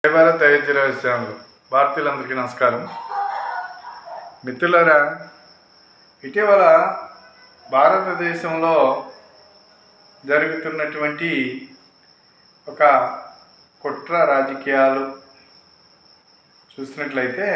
జై భారత్ అయోధ్య రహస్యాలు భారతీయులందరికీ నమస్కారం. మిత్రులారా, ఇటీవల భారతదేశంలో జరుగుతున్నటువంటి ఒక కుట్ర రాజకీయాలు చూసినట్లయితే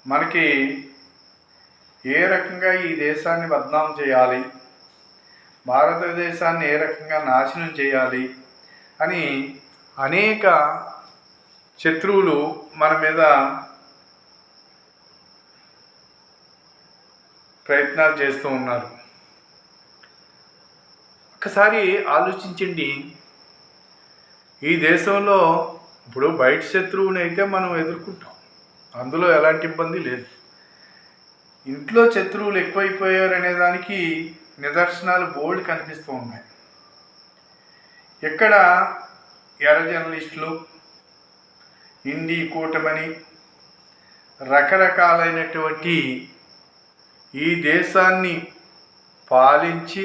మనకి ఏ రకంగా ఈ దేశాన్ని బద్నాం చేయాలి, భారతదేశాన్ని ఏ రకంగా నాశనం చేయాలి అని అనేక శత్రువులు మన మీద ప్రయత్నాలు చేస్తూ ఉన్నారు. ఒకసారి ఆలోచించండి, ఈ దేశంలో ఇప్పుడు బయట శత్రువుని అయితే మనం ఎదుర్కొంటాం, అందులో ఎలాంటి ఇబ్బంది లేదు. ఇంట్లో శత్రువులు ఎక్కువైపోయారనే దానికి నిదర్శనాలు బోల్డ్ కనిపిస్తూ ఉన్నాయి. ఎక్కడ ఎర్ర జర్నలిస్టులు, ఇండి కూటమని రకరకాలైనటువంటి ఈ దేశాన్ని పాలించి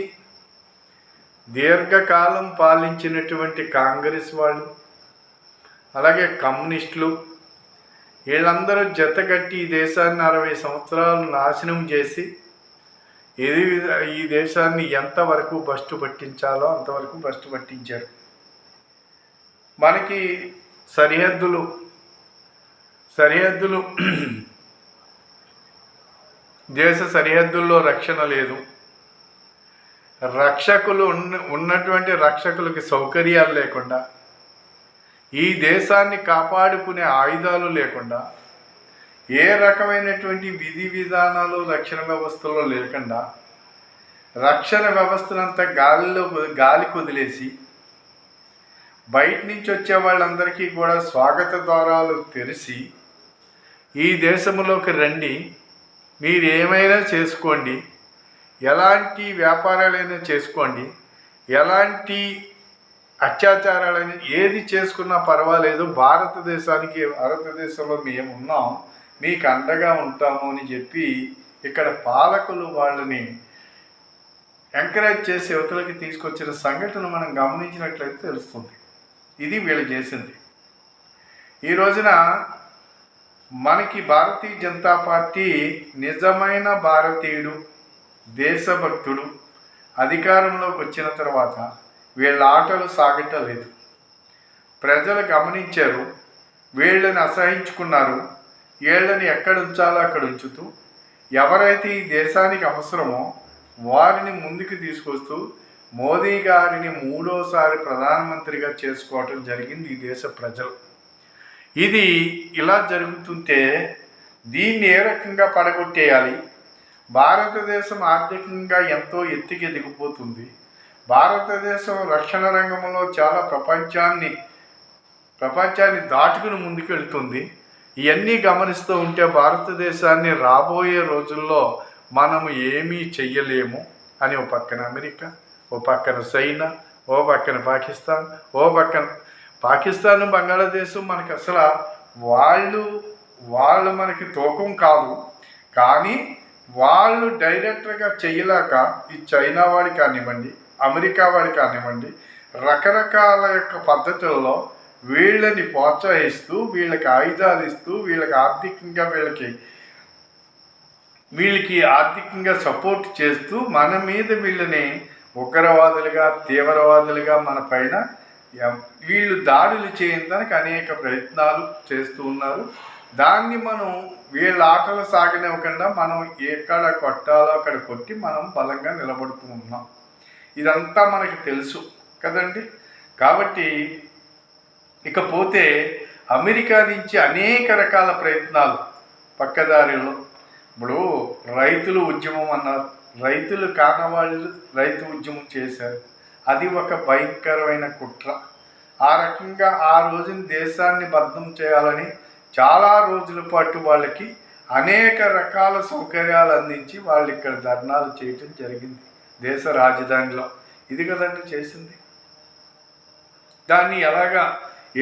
దీర్ఘకాలం పాలించినటువంటి కాంగ్రెస్ వాళ్ళు, అలాగే కమ్యూనిస్టులు, వీళ్ళందరూ జతగట్టి ఈ దేశాన్ని 60 సంవత్సరాలు నాశనం చేసి ఈ దేశాన్ని ఎంతవరకు భ్రష్టు పట్టించాలో అంతవరకు భ్రష్టు పట్టించారు. మనకి సరిహద్దులు దేశ సరిహద్దుల్లో రక్షణ లేదు. ఉన్నటువంటి రక్షకులకి సౌకర్యాలు లేకుండా, ఈ దేశాన్ని కాపాడుకునే ఆయుధాలు లేకుండా, ఏ రకమైనటువంటి విధి విధానాలు రక్షణ వ్యవస్థలో లేకుండా రక్షణ వ్యవస్థనంతా గాలికి వదిలేసి బయట నుంచి వచ్చే వాళ్ళందరికీ కూడా స్వాగత ద్వారాలు తెరిచి ఈ దేశంలోకి రండి, మీరు ఏమైనా చేసుకోండి, ఎలాంటి వ్యాపారాలైనా చేసుకోండి, ఎలాంటి అత్యాచారాలైనా ఏది చేసుకున్నా పర్వాలేదు, భారతదేశంలో మేము ఉన్నాం, మీకు అండగా ఉంటాము అని చెప్పి ఇక్కడ పాలకులు వాళ్ళని ఎంకరేజ్ చేసి యువతలకి తీసుకొచ్చిన సంఘటన మనం గమనించినట్లయితే తెలుస్తుంది. ఇది వీళ్ళు చేసింది. ఈ రోజున మనకి భారతీయ జనతా పార్టీ నిజమైన భారతీయుడు, దేశభక్తుడు అధికారంలోకి వచ్చిన తర్వాత వీళ్ళ ఆటలు సాగటలేదు. ప్రజలు గమనించారు, వీళ్ళని అసహించుకున్నారు. వీళ్ళని ఎక్కడ ఉంచాలో అక్కడ ఉంచుతూ ఎవరైతే ఈ దేశానికి అవసరమో వారిని ముందుకు తీసుకొస్తూ మోదీ గారిని 3వసారి ప్రధానమంత్రిగా చేసుకోవటం జరిగింది ఈ దేశ ప్రజలు. ఇది ఇలా జరుగుతుంటే దీన్ని ఏ రకంగా పడగొట్టేయాలి? భారతదేశం ఆర్థికంగా ఎంతో ఎత్తుకి ఎదిగిపోతుంది. భారతదేశం రక్షణ రంగంలో చాలా ప్రపంచాన్ని దాటుకుని ముందుకెళ్తుంది. ఇవన్నీ గమనిస్తూ ఉంటే భారతదేశాన్ని రాబోయే రోజుల్లో మనము ఏమీ చెయ్యలేము అని ఓ పక్కన అమెరికా, ఓ పక్కన చైనా, ఓ పక్కన పాకిస్తాన్ బంగ్లాదేశం మనకి అసలు వాళ్ళు మనకి తూకం కాదు. కానీ వాళ్ళు డైరెక్ట్గా చెయ్యలేక ఈ చైనా వాడి కానివ్వండి, అమెరికా వాడి కానివ్వండి, రకరకాల యొక్క పద్ధతుల్లో వీళ్ళని ప్రోత్సహిస్తూ, వీళ్ళకి ఆయుధాలు ఇస్తూ, వీళ్ళకి ఆర్థికంగా సపోర్ట్ చేస్తూ మన మీద వీళ్ళని ఉగ్రవాదులుగా, తీవ్రవాదులుగా మన పైన వీళ్ళు దాడులు చేయడానికి అనేక ప్రయత్నాలు చేస్తూ ఉన్నారు. దాన్ని మనం వీళ్ళ ఆటలు సాగనివ్వకుండా మనం ఎక్కడ కొట్టాలో అక్కడ కొట్టి మనం బలంగా నిలబడుతూ ఉన్నాం. ఇదంతా మనకి తెలుసు కదండి. కాబట్టి ఇకపోతే అమెరికా నుంచి అనేక రకాల ప్రయత్నాలు పక్కదారిలో. ఇప్పుడు రైతులు ఉద్యమం అన్నారు, రైతులు కానవాళ్ళు రైతు ఉద్యమం చేశారు. అది ఒక భయంకరమైన కుట్ర. ఆ రకంగా ఆ రోజున దేశాన్ని బద్ధం చేయాలని చాలా రోజుల పాటు వాళ్ళకి అనేక రకాల సౌకర్యాలు అందించి వాళ్ళు ఇక్కడ ధర్నాలు చేయటం జరిగింది దేశ రాజధానిలో. ఇది కదండి చేసింది. దాన్ని ఎలాగా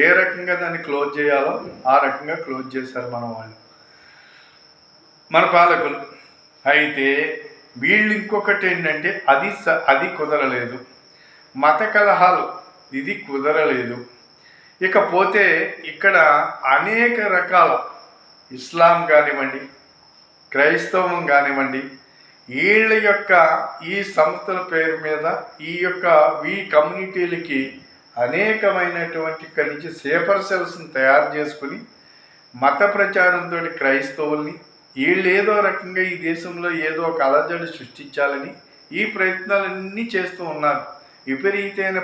ఏ రకంగా దాన్ని క్లోజ్ చేయాలో ఆ రకంగా క్లోజ్ చేశారు మన పాలకులు. అయితే వీళ్ళు ఇంకొకటి ఏంటంటే అది కుదరలేదు. మత కలహాలు ఇది కుదరలేదు. ఇకపోతే ఇక్కడ అనేక రకాల ఇస్లాం కానివ్వండి, క్రైస్తవం కానివ్వండి, వీళ్ళ యొక్క ఈ సంస్థల పేరు మీద ఈ కమ్యూనిటీలకి అనేకమైనటువంటి ఇక్కడి నుంచి సేపర్ సెల్స్ని తయారు చేసుకుని మత ప్రచారంతో క్రైస్తవుల్ని వీళ్ళు ఏదో రకంగా ఈ దేశంలో ఏదో ఒక అలజడి సృష్టించాలని ఈ ప్రయత్నాలన్నీ చేస్తూ ఉన్నారు. విపరీతమైన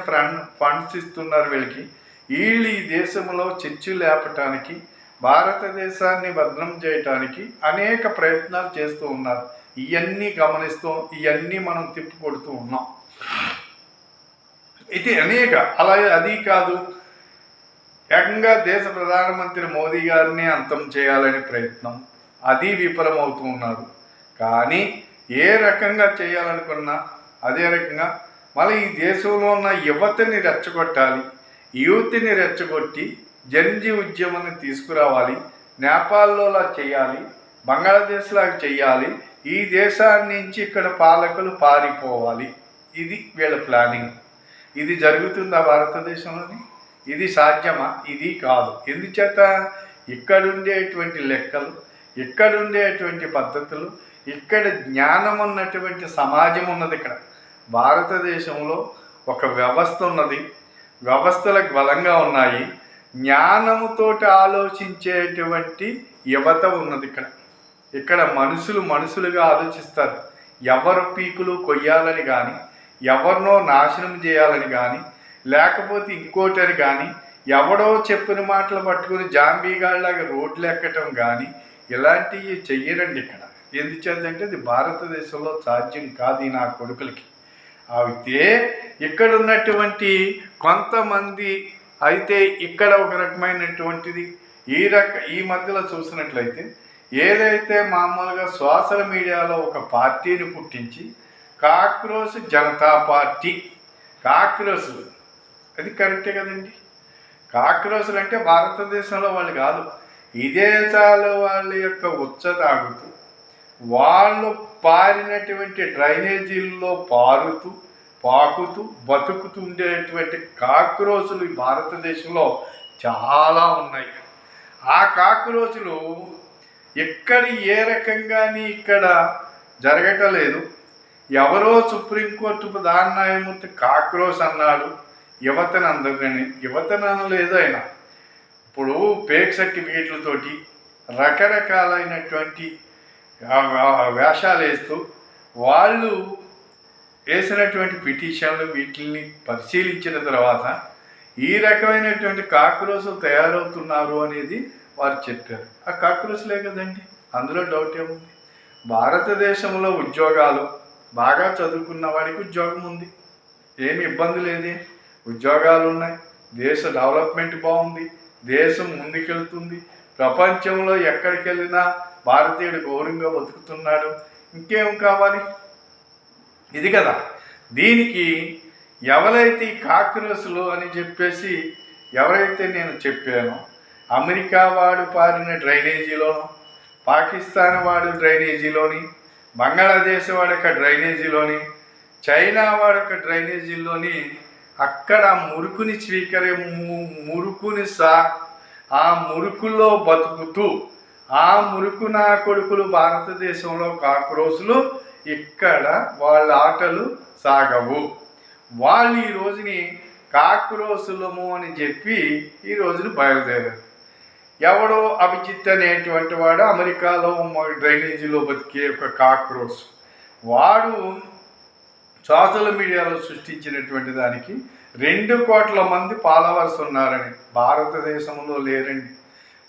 ఫండ్స్ ఇస్తున్నారు వీళ్ళకి. వీళ్ళు ఈ దేశంలో చర్చలు లేపటానికి, భారతదేశాన్ని భద్రం చేయటానికి అనేక ప్రయత్నాలు చేస్తూ ఉన్నారు. ఇవన్నీ గమనిస్తూ ఇవన్నీ మనం తిప్పికొడుతూ ఉన్నాం. ఇది అది కాదు, ఏకంగా దేశ ప్రధానమంత్రి మోదీ గారిని అంతం చేయాలనే ప్రయత్నం, అది విఫలమవుతూ ఉన్నారు. కానీ ఏ రకంగా చేయాలనుకున్నా అదే రకంగా మళ్ళీ ఈ దేశంలో ఉన్న యువతని రెచ్చగొట్టాలి, యూత్ని రెచ్చగొట్టి జన్జీ ఉద్యమాన్ని తీసుకురావాలి, నేపాల్లోలా చేయాలి, బంగ్లాదేశ్లాగా చేయాలి, ఈ దేశాన్ని నుంచి ఇక్కడ పాలకులు పారిపోవాలి. ఇది వీళ్ళ ప్లానింగ్. ఇది జరుగుతుందా భారతదేశంలోని? ఇది సాధ్యమా? ఇది కాదు. ఎందుచేత ఇక్కడుండేటువంటి లెక్కలు, ఇక్కడుండేటువంటి పద్ధతులు, ఇక్కడ జ్ఞానం ఉన్నటువంటి సమాజం ఉన్నది. ఇక్కడ భారతదేశంలో ఒక వ్యవస్థ ఉన్నది, వ్యవస్థలకు బలంగా ఉన్నాయి, జ్ఞానముతోటి ఆలోచించేటువంటి యువత ఉన్నది. ఇక్కడ మనుషులుగా ఆలోచిస్తారు. ఎవరు పీకులు కొయ్యాలని కానీ, ఎవరినో నాశనం చేయాలని కానీ, లేకపోతే ఇంకోటని కానీ, ఎవడో చెప్పిన మాటలు పట్టుకుని జాంబీగాళ్ళలాగా రోడ్లు ఎక్కటం కానీ ఇలాంటివి చెయ్యరండి ఇక్కడ. ఎందుచేతంటే ఇది భారతదేశంలో సాధ్యం కాదు నా కొడుకులకి. అయితే ఇక్కడ ఉన్నటువంటి కొంతమంది అయితే ఇక్కడ ఒక రకమైనటువంటిది ఈ మధ్యలో చూసినట్లయితే ఏదైతే మామూలుగా సోషల్ మీడియాలో ఒక పార్టీని పుట్టించి కాక్రోచ్ జనతా పార్టీ, కాక్రోచ్లు అది కరెక్టే కదండి. కాక్రోచ్లు అంటే భారతదేశంలో వాళ్ళు కాదు, విదేశాల వాళ్ళ యొక్క ఉచ్చ తాగుతూ వాళ్ళు పారినటువంటి డ్రైనేజీల్లో పాకుతూ బతుకుతుండేటువంటి కాక్రోచ్లు ఈ భారతదేశంలో చాలా ఉన్నాయి. ఆ కాక్రోచ్లు ఎక్కడ ఏ రకంగాని ఇక్కడ జరగటలేదు. ఎవరో సుప్రీంకోర్టు ప్రధాన న్యాయమూర్తి కాక్రోచ్ అన్నాడు, యువతను అందరినీ. యువతను అనలేదు ఆయన. ఇప్పుడు ఫేక్ సర్టిఫికేట్లతోటి రకరకాలైనటువంటి వేషాలు వేస్తూ వాళ్ళు వేసినటువంటి పిటిషన్లు వీటిని పరిశీలించిన తర్వాత ఈ రకమైనటువంటి కాక్రోచ్లు తయారవుతున్నారు అనేది వారు చెప్పారు. ఆ కాక్రోచ్లే కదండి, అందులో డౌట్ ఏముంది? భారతదేశంలో ఉద్యోగాలు, బాగా చదువుకున్న వాడికి ఉద్యోగం ఉంది, ఏమి ఇబ్బంది లేదే, ఉద్యోగాలు ఉన్నాయి, దేశ డెవలప్మెంట్ బాగుంది, దేశం ముందుకెళ్తుంది, ప్రపంచంలో ఎక్కడికి వెళ్ళినా భారతీయుడు గౌరవంగా బతుకుతున్నాడు, ఇంకేం కావాలి? ఇది కదా. దీనికి ఎవరైతే ఈ కాక్రోచ్లు అని చెప్పేసి ఎవరైతే నేను చెప్పానో, అమెరికా వాడు పారిన డ్రైనేజీలోనో, పాకిస్తాన్ వాడు డ్రైనేజీలోని, బంగ్లాదేశ్ వాడు ఒక డ్రైనేజీలోని, చైనా వాడు ఒక డ్రైనేజీలోని అక్కడ మురుకుని ఆ మురుకుల్లో బతుకుతూ ఆ మురుకు నా కొడుకులు భారతదేశంలో కాక్రోచ్లు ఇక్కడ వాళ్ళ ఆటలు సాగవు. వాళ్ళు ఈ రోజుని కాక్రోచ్లము అని చెప్పి ఈ రోజుని బయలుదేరారు. ఎవడో అభిజిత్ అనేటువంటి వాడు అమెరికాలో డ్రైనేజీలో బతికే ఒక కాక్రోచ్, వాడు సోషల్ మీడియాలో సృష్టించినటువంటి దానికి 2 కోట్ల మంది ఫాలోవర్స్ ఉన్నారని. భారతదేశంలో లేరండి,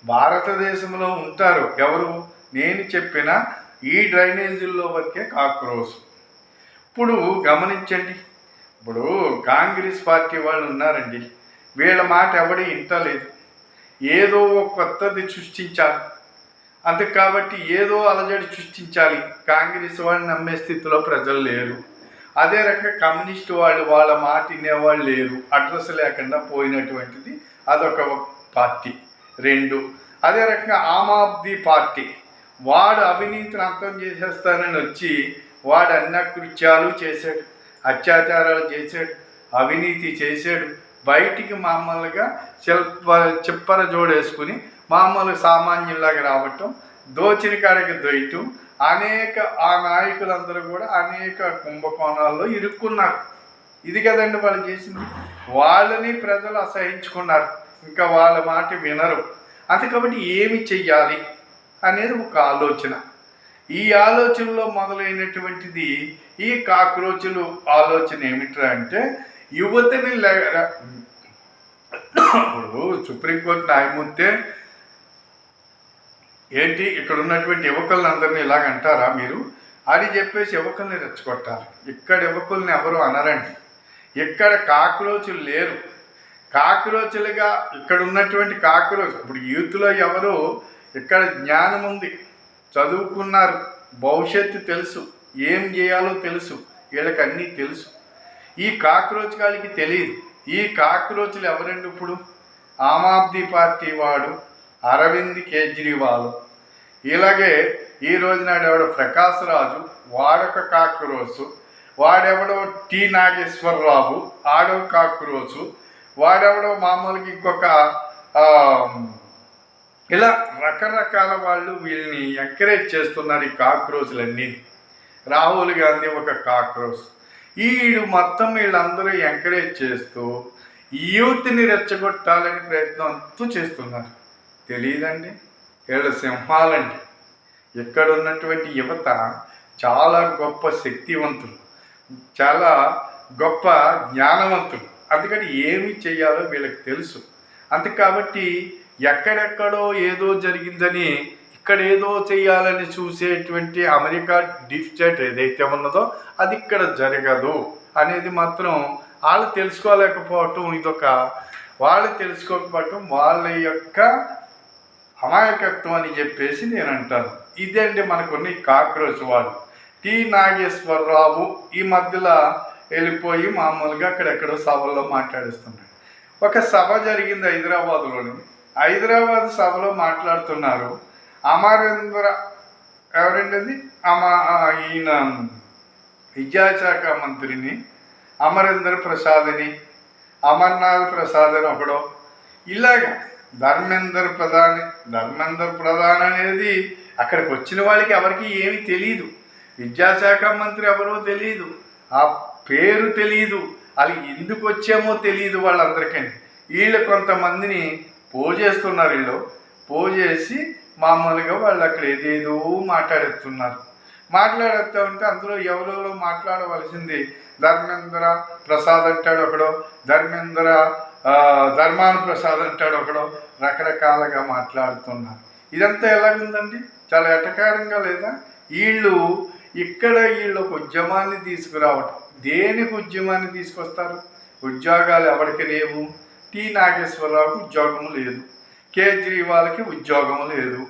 భారతదేశంలో ఉంటారు. ఎవరు? నేను చెప్పిన ఈ డ్రైనేజీల్లో బతికే కాక్రోచ్. ఇప్పుడు గమనించండి, ఇప్పుడు కాంగ్రెస్ పార్టీ వాళ్ళు ఉన్నారండి, వీళ్ళ మాట ఎవడి వింటలేదు. ఏదో ఒక కొత్తది సృష్టించాలి, అంతే కాబట్టి ఏదో అలజడి సృష్టించాలి. కాంగ్రెస్ వాళ్ళని నమ్మే స్థితిలో ప్రజలు లేరు. అదే రకంగా కమ్యూనిస్టు వాళ్ళు వాళ్ళ మాట వినేవాళ్ళు లేరు, అడ్రస్ లేకుండా పోయినటువంటిది అదొక పార్టీ. 2, అదే రకంగా ఆమ్ ఆద్మీ పార్టీ, వాడు అవినీతిని అంతం చేసేస్తానని వచ్చి వాడు అన్ని కృత్యాలు చేశాడు, అత్యాచారాలు చేశాడు, అవినీతి చేశాడు, బయటికి మామూలుగా చిప్పర జోడేసుకుని మామూలు సామాన్యులాగా రావటం, దోచిన కాడికి దొయ్యటం, ఆ నాయకులందరూ కూడా అనేక కుంభకోణాల్లో ఇరుక్కున్నారు. ఇది కదండి వాళ్ళు చేసింది. వాళ్ళని ప్రజలు అసహించుకున్నారు, ఇంకా వాళ్ళ మాట వినరు. అంతే కాబట్టి ఏమి చెయ్యాలి అనేది ఒక ఆలోచన. ఈ ఆలోచనలో మొదలైనటువంటిది ఈ కాక్రోచులు ఆలోచన ఏమిట్రా అంటే, యువతని ఇప్పుడు సుప్రీంకోర్టు న్యాయమూర్తే ఏంటి ఇక్కడ ఉన్నటువంటి యువకులందరినీ ఇలాగంటారా మీరు అని చెప్పేసి యువకుల్ని రెచ్చగొట్టారు. ఇక్కడ యువకుల్ని ఎవరు అనరండి. ఇక్కడ కాక్రోచులు లేరు. కాక్రోచులుగా ఇక్కడ ఉన్నటువంటి కాక్రోచ్ ఇప్పుడు యూత్లో ఎవరు ఇక్కడ జ్ఞానం ఉంది, చదువుకున్నారు, భవిష్యత్తు తెలుసు, ఏం చేయాలో తెలుసు, వీళ్ళకి అన్నీ తెలుసు. ఈ కాక్రోచ్ గారికి తెలియదు. ఈ కాక్రోచులు ఎవరండి? ఇప్పుడు ఆమ్ ఆద్మీ పార్టీ వాడు అరవింద్ కేజ్రీవాల్, ఇలాగే ఈ రోజునాడు ఎవడో ప్రకాశ్ రాజు వాడొక కాక్రోచు, వాడెవడో టి నాగేశ్వరరావు ఆడో కాక్రోచు, వాడెవడో మామూలుగా ఇంకొక ఇలా రకరకాల వాళ్ళు వీళ్ళని ఎంకరేజ్ చేస్తున్నారు. ఈ కాక్రోచులన్నీ. రాహుల్ గాంధీ ఒక కాక్రోచ్. మొత్తం వీళ్ళందరూ ఎంకరేజ్ చేస్తూ యూత్ని రెచ్చగొట్టాలని ప్రయత్నం అంతూ చేస్తున్నారు. తెలియదండి, వీళ్ళ సింహాలండి. ఇక్కడ ఉన్నటువంటి యువత చాలా గొప్ప శక్తివంతులు, చాలా గొప్ప జ్ఞానవంతులు. అందుకని ఏమి చేయాలో వీళ్ళకి తెలుసు. అంతే కాబట్టి ఎక్కడెక్కడో ఏదో జరిగిందని ఇక్కడ ఏదో చేయాలని చూసేటువంటి అమెరికా డీప్ స్టేట్ ఏదైతే ఉన్నదో అది ఇక్కడ జరగదు అనేది మాత్రం వాళ్ళు తెలుసుకోలేకపోవటం, వాళ్ళు తెలుసుకోకపోవటం వాళ్ళ యొక్క అమాయకత్వం అని చెప్పేసి నేను అంటాను. ఇదండి మనకున్న ఈ కాక్రోచ్ వాళ్ళు. టి నాగేశ్వరరావు ఈ మధ్యలో వెళ్ళిపోయి మామూలుగా అక్కడెక్కడో సభల్లో మాట్లాడిస్తున్నాడు. ఒక సభ జరిగింది హైదరాబాద్లోని. హైదరాబాద్ సభలో మాట్లాడుతున్నారు. అమరేంద్ర ఎవరండి అది ఈయన విద్యాశాఖ మంత్రిని అమరేంద్ర ప్రసాద్ అని, అమర్నాథ్ ప్రసాద్ అని ఒకడో, ఇలాగా ధర్మేంద్ర ప్రధాన్ అనేది అక్కడికి వచ్చిన వాళ్ళకి ఎవరికి ఏమీ తెలియదు. విద్యాశాఖ మంత్రి ఎవరో తెలియదు, ఆ పేరు తెలియదు, అది ఎందుకు వచ్చామో తెలియదు వాళ్ళందరికీ. వీళ్ళు కొంతమందిని పోజేస్తున్నారు. పోజేసి మామూలుగా వాళ్ళు అక్కడ ఏదేదో మాట్లాడుతూ ఉంటే అందులో ఎవరెవరో మాట్లాడవలసింది ధర్మేంద్ర ప్రసాద్ అంటాడు ఒకడో, ధర్మాన ప్రసాద్ అంటాడు ఒకడో, రకరకాలుగా మాట్లాడుతున్నారు. ఇదంతా ఎలాగుందండి? చాలా ఎటకారంగా లేదా? వీళ్ళు ఒక ఉద్యమాన్ని తీసుకురావటం. దేనికి ఉద్యమాన్ని తీసుకొస్తారు? ఉద్యోగాలు ఎవరికి లేవు. టి నాగేశ్వరరావుకి ఉద్యోగం లేదు, కేజ్రీవాల్కి ఉద్యోగం లేదు,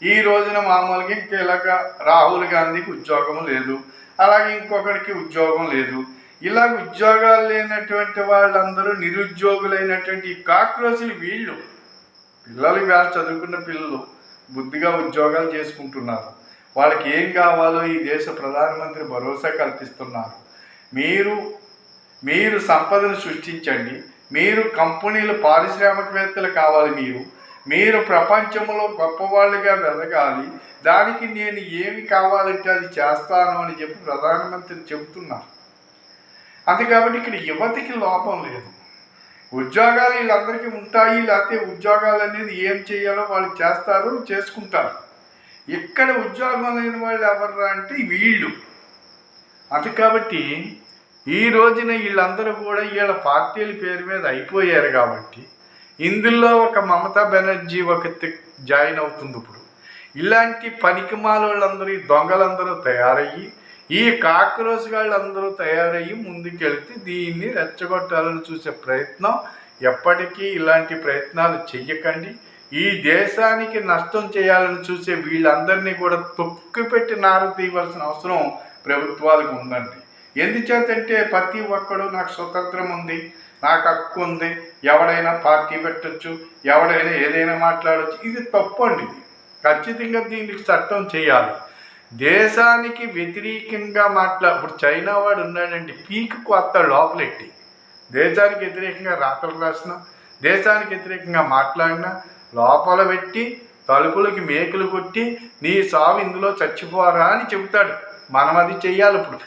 ఈ రోజున మామూలుగా ఇలాగా రాహుల్ గాంధీకి ఉద్యోగం లేదు, అలాగే ఇంకొకరికి ఉద్యోగం లేదు. ఇలా ఉద్యోగాలు లేనటువంటి వాళ్ళందరూ నిరుద్యోగులైనటువంటి ఈ కాక్రోచులు వీళ్ళు. పిల్లలు వేళ చదువుకున్న పిల్లలు బుద్ధిగా ఉద్యోగాలు చేసుకుంటున్నారు. వాళ్ళకి ఏం కావాలో ఈ దేశ ప్రధానమంత్రి భరోసా కల్పిస్తున్నారు. మీరు సంపదను సృష్టించండి, మీరు కంపెనీలు పారిశ్రామికవేత్తలు కావాలి, మీరు ప్రపంచంలో గొప్పవాళ్ళుగా వెదగాలి, దానికి నేను ఏమి కావాలంటే అది చేస్తాను అని చెప్పి ప్రధానమంత్రి చెబుతున్నారు. అంతే కాబట్టి ఇక్కడ యువతకి లోపం లేదు. ఉద్యోగాలు వీళ్ళందరికీ ఉంటాయి, లేకపోతే ఉద్యోగాలు అనేది ఏం చేయాలో వాళ్ళు చేస్తారు, చేసుకుంటారు. ఇక్కడ ఉద్యోగం లేని వాళ్ళు ఎవరు అంటే వీళ్ళు. అంతే కాబట్టి ఈ రోజున వీళ్ళందరూ కూడా వీళ్ళ పార్టీల పేరు మీద అయిపోయారు. కాబట్టి ఇందులో ఒక మమతా బెనర్జీ జాయిన్ అవుతుంది. ఇప్పుడు ఇలాంటి పనికిమాల వాళ్ళందరూ, ఈ దొంగలందరూ తయారయ్యి, ఈ కాక్రోచ్ వాళ్ళందరూ తయారయ్యి ముందుకెళ్తే దీన్ని రెచ్చగొట్టాలని చూసే ప్రయత్నం. ఎప్పటికీ ఇలాంటి ప్రయత్నాలు చెయ్యకండి. ఈ దేశానికి నష్టం చేయాలని చూసే వీళ్ళందరినీ కూడా తొక్కిపెట్టి నార తీయవలసిన అవసరం ప్రభుత్వాలకు ఉందండి. ఎందుచేతంటే ప్రతి ఒక్కడు నాకు స్వతంత్రం ఉంది, నాకు హక్కు ఉంది, ఎవడైనా పార్టీ పెట్టచ్చు, ఎవడైనా ఏదైనా మాట్లాడచ్చు. ఇది తప్పు అండి. ఖచ్చితంగా దీనికి చట్టం చేయాలి. దేశానికి వ్యతిరేకంగా ఇప్పుడు చైనా వాడు ఉన్నాడండి, పీకు కొత్త లోపలెట్టి దేశానికి వ్యతిరేకంగా రాతలు రాసినా, దేశానికి వ్యతిరేకంగా మాట్లాడినా లోపల పెట్టి తలుపులకి మేకులు కొట్టి నీ సావు ఇందులో చచ్చిపోరా అని చెబుతాడు. మనం అది చెయ్యాలి. ఇప్పుడు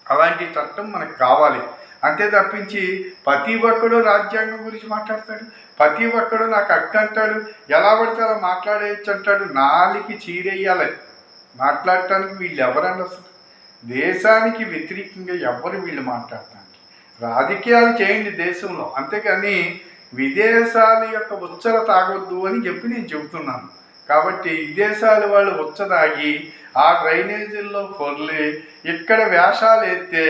అలాంటి చట్టం మనకు కావాలి. అంతే తప్పించి ప్రతి ఒక్కడు రాజ్యాంగం గురించి మాట్లాడతాడు, ప్రతి ఒక్కడు నాకు హక్కు అంటాడు, ఎలా పడితే అలా మాట్లాడేయచ్చు అంటాడు. నాలికి చీరేయాలి మాట్లాడటానికి. వీళ్ళు ఎవరన్నా అసలు దేశానికి వ్యతిరేకంగా ఎవరు వీళ్ళు మాట్లాడటానికి? రాజకీయాలు చేయండి దేశంలో, అంతేకాని విదేశాల యొక్క ఉచ్చర తాగొద్దు అని చెప్పి నేను చెబుతున్నాను. కాబట్టి విదేశాల వాళ్ళు ఉచ్చ తాగి ఆ డ్రైనేజీల్లో పొర్లి ఇక్కడ వేషాలు ఎత్తే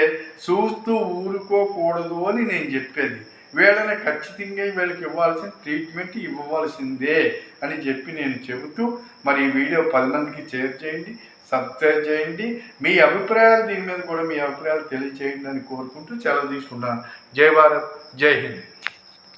చూస్తూ ఊరుకోకూడదు అని నేను చెప్పేది. వీళ్ళని ఖచ్చితంగా వీళ్ళకి ఇవ్వాల్సిన ట్రీట్మెంట్ ఇవ్వవలసిందే అని చెప్పి నేను చెబుతూ, మరి ఈ వీడియో 10 మందికి షేర్ చేయండి, సబ్స్క్రైబ్ చేయండి. మీ అభిప్రాయాలు దీని మీద కూడా మీ అభిప్రాయాలు తెలియచేయండి అని కోరుకుంటూ సెలవు తీసుకుంటాను. జై భారత్, జై హింద్.